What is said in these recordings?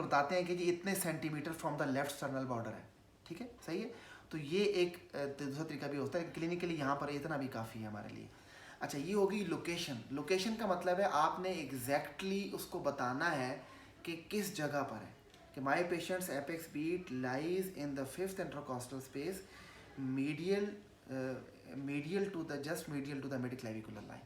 बताते हैं कि जी इतने centimetre from the left sternal border है, ठीक है, सही है। तो ये एक दूसरा तरीका भी होता है, क्लिनिकली यहाँ पर इतना भी काफ़ी है हमारे लिए। अच्छा, ये होगी लोकेशन। लोकेशन का मतलब है आपने एग्जैक्टली उसको बताना है कि किस जगह पर है, कि my patients apex beat lies in the fifth intercostal space medial medial to the just medial to the mid clavicular line,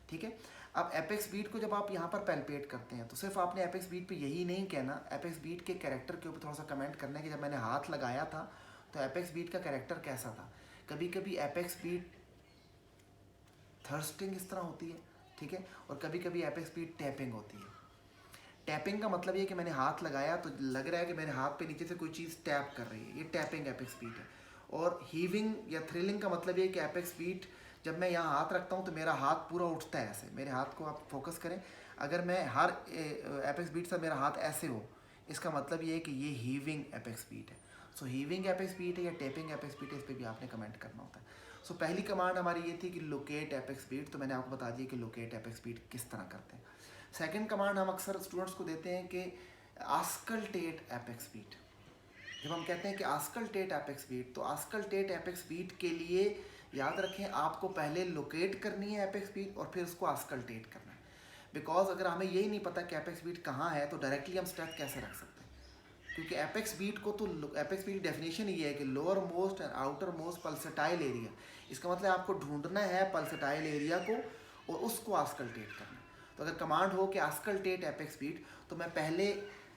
ठीक है। अब एपेक्स बीट को जब आप यहाँ पर पैल्पेट करते हैं तो सिर्फ आपने एपेक्स बीट पे यही नहीं कहना, एपेक्स बीट के कैरेक्टर के ऊपर थोड़ा सा कमेंट करना है कि जब मैंने हाथ लगाया था तो एपेक्स बीट का कैरेक्टर कैसा था। कभी कभी एपेक्स बीट थर्स्टिंग इस तरह होती है, ठीक है, और कभी कभी एपेक्स बीट टैपिंग होती है। टैपिंग का मतलब ये कि मैंने हाथ लगाया तो लग रहा है कि मेरे हाथ पे नीचे से कोई चीज़ टैप कर रही है, ये टैपिंग एपेक्स बीट है। और हीविंग या थ्रिलिंग का मतलब ये कि एपेक्स बीट जब मैं यहाँ हाथ रखता हूँ तो मेरा हाथ पूरा उठता है ऐसे, मेरे हाथ को आप फोकस करें, अगर मैं हर एपेक्स बीट से मेरा हाथ ऐसे हो, इसका मतलब ये है कि ये हीविंग एपेक्स बीट है। सो हीविंग एपेक्स बीट है या टैपिंग एपेक्स बीट है, इस पर भी आपने कमेंट करना होता है। सो पहली कमांड हमारी ये थी कि लोकेट एपेक्स बीट, तो मैंने आपको बता दिया कि लोकेट एपेक्स बीट किस तरह करते हैं। सेकंड कमांड हम अक्सर स्टूडेंट्स को देते हैं कि आस्कल्टेट एपेक्स बीट। जब हम कहते हैं कि आस्कल्टेट एपेक्स बीट, तो आस्कल्टेट एपेक्स बीट के लिए याद रखें आपको पहले लोकेट करनी है एपेक्स बीट और फिर उसको आस्कल्टेट करना है। बिकॉज अगर हमें यही नहीं पता कि एपेक्स बीट कहाँ है तो डायरेक्टली हम स्ट्रेस कैसे रख सकते हैं, क्योंकि एपेक्स बीट को तो एपेक्स बीट डेफिनेशन ये है कि lower most and outer most pulsatile area. इसका मतलब आपको ढूंढना है पल्सेटाइल एरिया को और उसको आस्कल्टेट करना। तो अगर कमांड हो कि आस्कल्टेट एपेक्स बीट, तो मैं पहले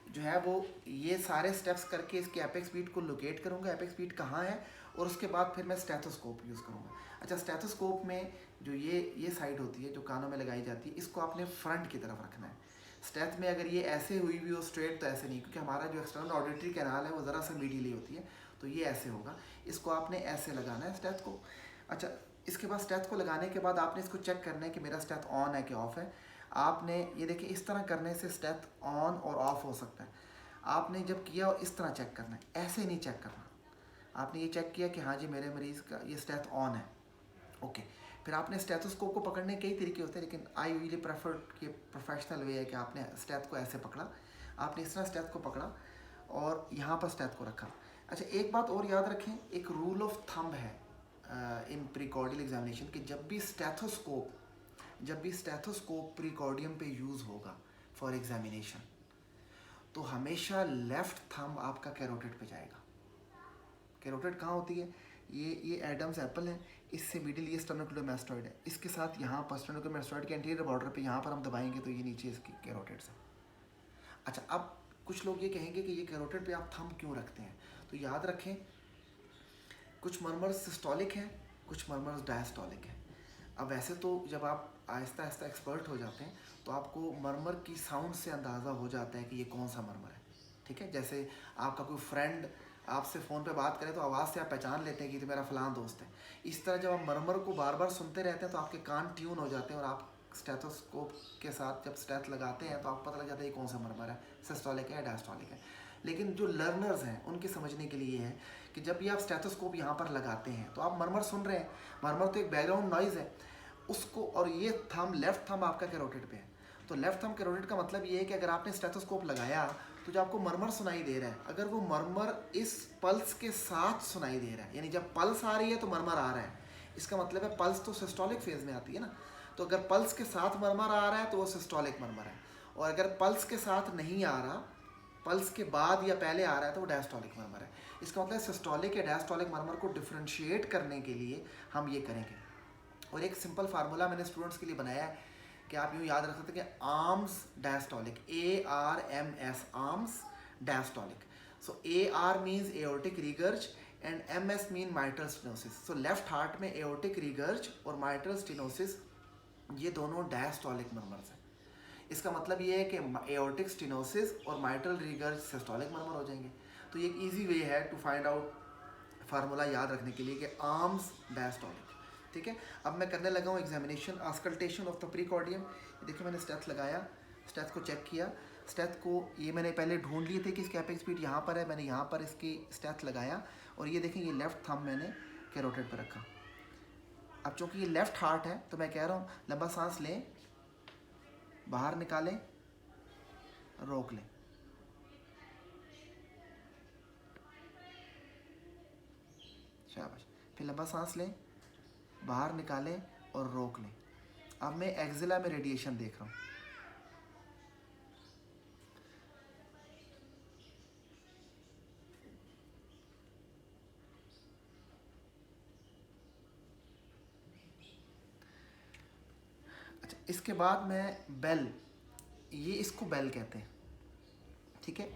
जो है वो ये सारे स्टेप्स करके इसके एपेक्स बीट को लोकेट करूँगा, एपेक्स बीट कहाँ है, और उसके बाद फिर मैं स्टेथोस्कोप यूज़ करूँगा। अच्छा, स्टेथोस्कोप में जो ये साइड होती है जो कानों में लगाई जाती है, इसको आपने फ्रंट की तरफ रखना है। स्टेथ में अगर ये ऐसे हुई हुई हो स्ट्रेट तो ऐसे नहीं, क्योंकि हमारा जो एक्सटर्नल ऑडिटरी कैनाल है वो ज़रा सा मीडियली होती है, तो ये ऐसे होगा, इसको आपने ऐसे लगाना है स्टेथ को। अच्छा, इसके बाद स्टेथ को लगाने के बाद आपने इसको चेक करना है कि मेरा स्टेथ ऑन है कि ऑफ है। आपने ये देखिए इस तरह करने से स्टेथ ऑन और ऑफ हो सकता है। आपने जब किया इस तरह चेक करना है, ऐसे नहीं चेक करना। आपने ये चेक किया कि हाँ जी मेरे मरीज़ का ये स्टेथ ऑन है, ओके। फिर आपने स्टेथोस्कोप को पकड़ने के कई तरीके होते हैं, लेकिन आई यूजली प्रेफर कि प्रोफेशनल वे है कि आपने स्टेथ को ऐसे पकड़ा, आपने इस तरह स्टेथ को पकड़ा और यहाँ पर स्टेथ को रखा। अच्छा, एक बात और याद रखें, एक रूल ऑफ थंब है इन प्रीकॉर्डियल एग्जामिनेशन कि जब भी स्टेथोस्कोप प्रीकॉर्डियम पे यूज़ होगा फॉर एग्जामिनेशन, तो हमेशा लेफ्ट थंब आपका कैरोटिड पे जाएगा। कैरोटिड कहाँ होती है, ये एडम्स एप्पल है, इससे मिडिल ये स्टर्नोक्लेडोमास्टोइड है, इसके साथ यहाँ पर स्टर्नोक्लेडोमास्टोइड के एंटीरियर बॉर्डर पे यहाँ पर हम दबाएंगे तो ये नीचे इसकी कैरोटिड्स है। अच्छा, अब कुछ लोग ये कहेंगे कि ये कैरोटिड पे आप थंब क्यों रखते हैं, तो याद रखें कुछ मर्मर्स सिस्टोलिक हैं, कुछ मर्मर्स डायस्टोलिक हैं। अब वैसे तो जब आप आहिस्ता आहिस्ता एक्सपर्ट हो जाते हैं तो आपको मर्मर की साउंड से अंदाज़ा हो जाता है कि ये कौन सा मर्मर है, ठीक है। जैसे आपका कोई फ्रेंड आपसे फ़ोन पे बात करे तो आवाज़ से आप पहचान लेते हैं कि तो मेरा फ़लाँ दोस्त है। इस तरह जब आप मर्मर को बार बार सुनते रहते हैं तो आपके कान ट्यून हो जाते हैं और आप स्टेथोस्कोप के साथ जब स्टेथ लगाते हैं तो आपको पता लग जाता है ये कौन सा मर्मर है, सिस्टोलिक है या डायस्टोलिक है। लेकिन जो लर्नर्स हैं उनके समझने के लिए है कि जब भी आप स्टेथोस्कोप यहाँ पर लगाते हैं तो आप मर्मर सुन रहे हैं, मर्मर तो एक बैकग्राउंड नॉइज़ है उसको, और ये थंब लेफ्ट थंब आपका कैरोटिड पे है। तो लेफ्ट थंब कैरोटिड का मतलब ये है कि अगर आपने स्टेथोस्कोप लगाया तो जो आपको मर्मर सुनाई दे रहा है, अगर वो मर्मर इस पल्स के साथ सुनाई दे रहा है, यानी जब पल्स आ रही है तो मर्मर आ रहा है, इसका मतलब है पल्स तो सिस्टोलिक फेज में आती है ना, तो अगर पल्स के साथ मर्मर आ रहा है तो वो सिस्टोलिक मर्मर है, और अगर पल्स के साथ नहीं आ रहा, पल्स के बाद या पहले आ रहा है तो वो डायस्टोलिक मर्मर है। इसका मतलब सिस्टोलिक या डायस्टोलिक मर्मर को डिफ्रेंशिएट करने के लिए हम ये करेंगे। और एक सिंपल फार्मूला मैंने स्टूडेंट्स के लिए बनाया है कि आप यूँ याद रख सकते हैं कि arms diastolic, ARMS, arms diastolic. So AR means aortic regurg and MS mean mitral stenosis. So left heart में एओर्टिक रिगर्ज और माइट्रल स्टेनोसिस ये दोनों डायस्टोलिक मर्मर्स हैं। इसका मतलब ये है कि एओर्टिक स्टेनोसिस और माइट्रल रिगर्ज सिस्टोलिक मर्मर हो जाएंगे। तो ये एक ईजी वे है टू फाइंड आउट फार्मूला याद रखने के लिए कि आर्म्स डायस्टोलिक, ठीक है। अब मैं करने लगा हूँ एग्जामिनेशन आस्कल्टेशन ऑफ द प्रीकॉर्डियम। देखिए मैंने स्टेथ लगाया, स्टेथ को चेक किया, स्टेथ को ये मैंने पहले ढूंढ लिए थे कि इसकी एपेक्स बीट यहाँ पर है, मैंने यहाँ पर इसकी स्टेथ लगाया और ये देखें ये लेफ्ट थंब मैंने कैरोटिड पर रखा। अब चूँकि ये लेफ्ट हार्ट है तो मैं कह रहा हूँ लंबा सांस लें, बाहर निकालें, रोक लें, शाबाश। फिर लंबा सांस लें, बाहर निकालें और रोक लें। अब मैं एक्जिला में रेडिएशन देख रहा हूँ। अच्छा, इसके बाद मैं बेल, ये इसको बेल कहते हैं, ठीक है,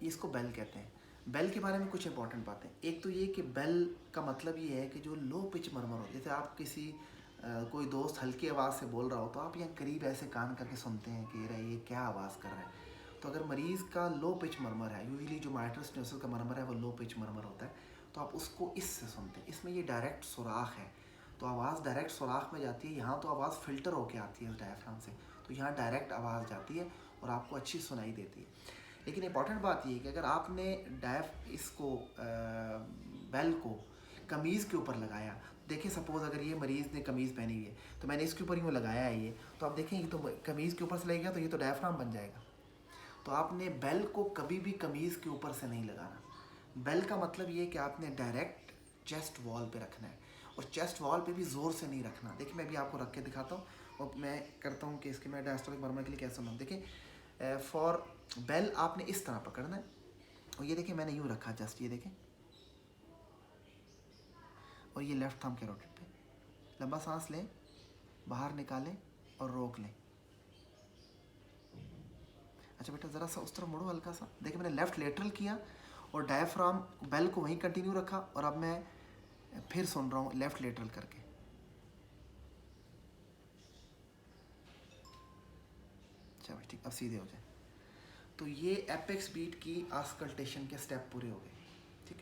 इसको बेल कहते हैं। बेल के बारे में कुछ इंपॉर्टेंट बातें। एक तो ये कि बेल का मतलब ये है कि जो लो पिच मरमर हो, जैसे आप किसी कोई दोस्त हल्की आवाज़ से बोल रहा हो तो आप यहाँ करीब ऐसे कान करके सुनते हैं कि ये क्या आवाज़ कर रहा है। तो अगर मरीज़ का लो पिच मरमर है, यूजुअली जो माइट्रल स्टेनोसिस का मरमर है वो लो पिच मरमर होता है, तो आप उसको इससे सुनते हैं। इसमें ये डायरेक्ट सुराख है, तो आवाज़ डायरेक्ट सुराख में जाती है। यहाँ तो आवाज़ फ़िल्टर होके आती है उस डायफ्राम से, तो यहाँ डायरेक्ट आवाज़ जाती है और आपको अच्छी सुनाई देती है। लेकिन इंपॉर्टेंट बात ये है कि अगर आपने इसको बेल को कमीज़ के ऊपर लगाया, देखिए सपोज़ अगर ये मरीज़ ने कमीज़ पहनी हुई है तो मैंने इसके ऊपर यूँ लगाया है ये, तो आप देखें ये तो कमीज़ के ऊपर से लगेगा तो ये तो डायफ्राम बन जाएगा। तो आपने बेल को कभी भी कमीज़ के ऊपर से नहीं लगाना। बेल का मतलब ये कि आपने डायरेक्ट चेस्ट वॉल पे रखना है, और चेस्ट वॉल पे भी ज़ोर से नहीं रखना। देखिए मैं भी आपको रख के दिखाता हूँ और मैं करता हूँ कि इसके मैं डायस्टोलिक मरमर के लिए कैसे सुना। देखिए फॉर बेल आपने इस तरह पकड़ना है, और ये देखिए मैंने यूँ रखा जस्ट, ये देखें, और ये लेफ्ट थंब कैरोटिड पे। लंबा सांस लें, बाहर निकालें और रोक लें। अच्छा बेटा ज़रा सा उस तरफ मुड़ो हल्का सा। देखिए मैंने लेफ़्ट लेटरल किया और डायफ्राम बेल को वहीं कंटिन्यू रखा, और अब मैं फिर सुन रहा हूँ लेफ़्ट लेटरल करके। अच्छा भाई ठीक, अब सीधे हो जाए। तो ये एपेक्स बीट की आस्कल्टेशन के स्टेप पूरे हो गए, ठीक।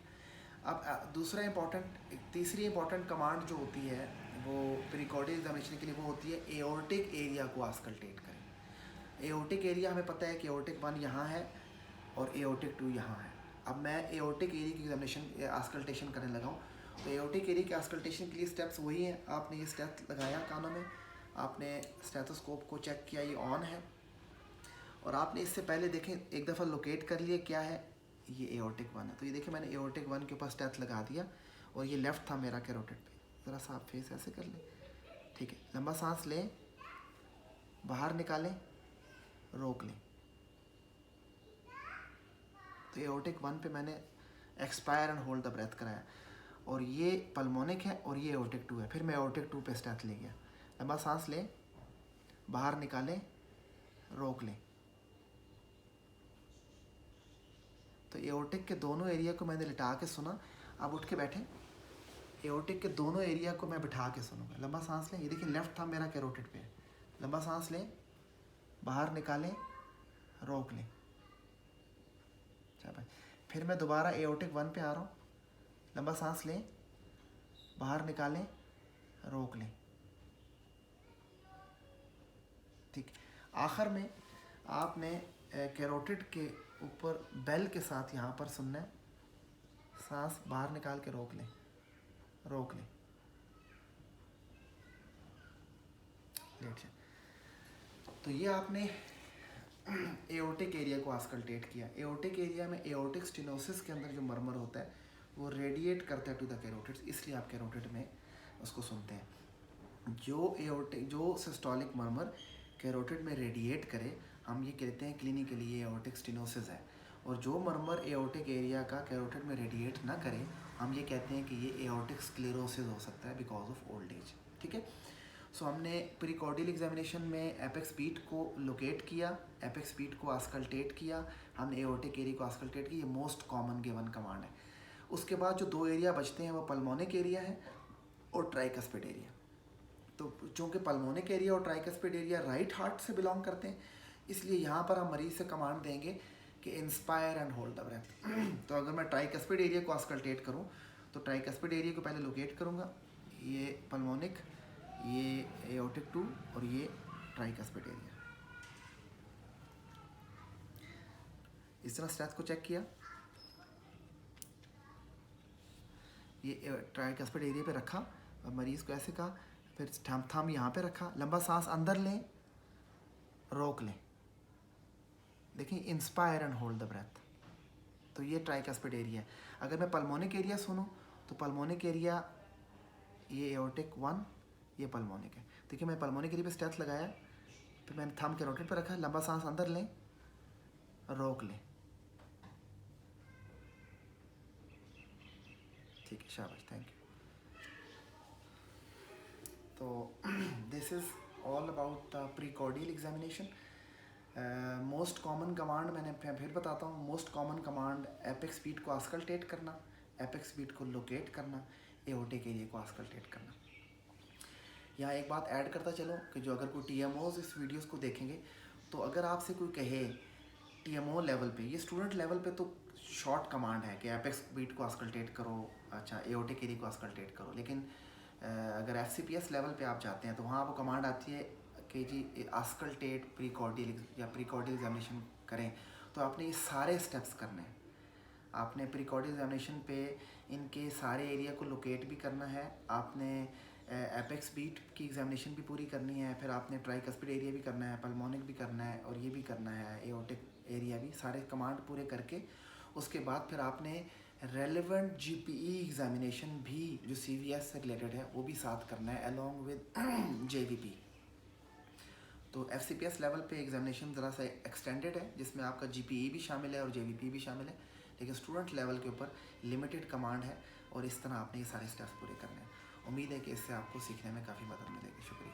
अब दूसरा इंपॉर्टेंट, तीसरी इंपॉर्टेंट कमांड जो होती है वो प्रीकॉर्डियल एग्जामिनेशन के लिए वो होती है एओर्टिक एरिया को आस्कल्टेट करें। एओर्टिक एरिया हमें पता है कि एओर्टिक 1 यहाँ है और एओर्टिक 2 यहाँ है। अब मैं एओर्टिक एरिया की एग्जामिनेशन आस्कल्टेशन करने लगा हूँ। तो एओर्टिक एरिया के आस्कल्टेशन के लिए स्टेप्स वही हैं। आपने ये स्टेप लगाया कानों में, आपने स्टेथोस्कोप को चेक किया ये ऑन है, और आपने इससे पहले देखें एक दफ़ा लोकेट कर लिया क्या है, ये एओर्टिक 1 है। तो ये देखिए मैंने एओर्टिक 1 के ऊपर स्टेथ लगा दिया, और ये लेफ़्ट था मेरा कैरोटिड पे। ज़रा सा आप फेस ऐसे कर लें, ठीक है। लंबा सांस लें, बाहर निकालें, रोक लें। तो एओर्टिक 1 पे मैंने expire and hold the breath कराया, और ये पल्मोनिक है और ये एओर्टिक 2 है। फिर मैं एओर्टिक 2 पे स्टेथ ले गया। लंबा सांस लें, बाहर निकालें, रोक लें। तो एओर्टिक के दोनों एरिया को मैंने लिटा के सुना। अब उठ के बैठे, एओर्टिक के दोनों एरिया को मैं बिठा के सुनूंगा। लंबा सांस लें, ये देखिए लेफ्ट था मेरा कैरोटिड पे है। लंबा सांस लें, बाहर निकालें, रोक लें। अच्छा भाई, फिर मैं दोबारा एओर्टिक 1 पे आ रहा हूँ। लंबा सांस लें, बाहर निकालें, रोक लें, ठीक। आखिर में आपने कैरोटिड के ऊपर बेल के साथ यहाँ पर सुनना है। सांस बाहर निकाल के रोक लें, रोक लें, लेट जाए। तो ये आपने एओर्टिक एरिया को आस्कल्टेट किया। एओर्टिक एरिया में एओर्टिक स्टेनोसिस के अंदर जो मरमर होता है वो रेडिएट करता है टू द कैरोटिड्स, इसलिए आप कैरोटिड में उसको सुनते हैं। जो सिस्टोलिक मरमर कैरोटिड में रेडिएट करे, हम ये कहते हैं क्लिनिकली ये एओर्टिक स्टेनोसिस है। और जो मरमर एओर्टिक एरिया का कैरोटिड में रेडिएट ना करे, हम ये कहते हैं कि ये एओर्टिक स्क्लेरोसिस हो सकता है बिकॉज ऑफ ओल्ड एज, ठीक है। सो हमने प्रीकॉर्डियल एग्जामिनेशन में एपेक्स बीट को लोकेट किया, एपेक्स बीट को आस्कल्टेट किया, हमने एओर्टिक एरिया को आस्कल्टेट किया। ये मोस्ट कॉमन गिवन कमांड है। उसके बाद जो 2 एरिया बचते हैं वो पल्मोनिक एरिया है और ट्राइकस्पिड एरिया। तो चूँकि पल्मोनिक एरिया और ट्राइकस्पिड एरिया राइट हार्ट से बिलोंग करते हैं, इसलिए यहाँ पर हम मरीज से कमांड देंगे कि inspire and hold the breath. तो अगर मैं ट्राइकस्पिड एरिया को आस्कल्टेट करूँ तो ट्राइकस्पिड एरिया को पहले लोकेट करूँगा, ये पल्मोनिक, ये एओर्टिक 2 और ये ट्राइकस्पिड एरिया। इस तरह स्टेथ को चेक किया, ये ट्राइकस्पिड एरिया पे रखा और मरीज़ को ऐसे कहा, फिर थंब यहाँ पे रखा। लंबा सांस अंदर लें, रोक लें। देखिए inspire and hold the breath. तो ये ट्राइकस्पिड एरिया है। अगर मैं पल्मोनिक एरिया सुनूं तो पल्मोनिक एरिया ये एओर्टिक 1, ये पल्मोनिक है। देखिए मैं पल्मोनिक एरिया पे स्टेप्स लगाया, फिर मैंने थंब कैरोटिड पे रखा, लंबा सांस अंदर लें, रोक लें, ठीक है, शाबाश, थैंक यू। तो this is all about the precordial examination. Most common command मैंने फिर बताता हूँ, most common command apex beat को आस्कल्टेट करना, एपेक्स बीट को लोकेट करना, एओर्टिक एरिया को आस्कल्टेट करना। यहाँ एक बात ऐड करता चलो कि जो अगर कोई टीएमओज इस वीडियोस को देखेंगे, तो अगर आपसे कोई कहे टीएमओ लेवल पे, ये स्टूडेंट लेवल पे तो शॉर्ट कमांड है कि एपेक्स बीट को आस्कल्टेट करो, अच्छा एओर्टिक एरिया को आस्कल्टेट करो, लेकिन अगर एफसीपीएस लेवल पे आप जाते हैं तो वहाँ आपको कमांड आती है कि जी आस्कल्टेट प्रीकॉर्डियल या प्रीकॉर्डियल एग्जामिनेशन करें, तो आपने ये सारे स्टेप्स करने हैं। आपने प्रीकॉर्डियल एग्जामिनेशन पे इनके सारे एरिया को लोकेट भी करना है, आपने एपेक्स बीट की एग्जामिनेशन भी पूरी करनी है, फिर आपने ट्राइकस्पिड एरिया भी करना है, पल्मोनिक भी करना है, और ये भी करना है एओर्टिक एरिया भी, सारे कमांड पूरे करके उसके बाद फिर आपने रेलेवेंट जीपीई एग्जामिनेशन भी जो सीवीएस से रिलेटेड है वो भी साथ करना है अलोंग विद जेवीपी। तो एफसीपीएस लेवल पे एग्जामिनेशन ज़रा सा एक्सटेंडेड है, जिसमें आपका जीपीई भी शामिल है और जेवीपी भी शामिल है, लेकिन स्टूडेंट लेवल के ऊपर लिमिटेड कमांड है, और इस तरह आपने ये सारे स्टेप्स पूरे करने हैं। उम्मीद है कि इससे आपको सीखने में काफ़ी मदद मिलेगी। शुक्रिया।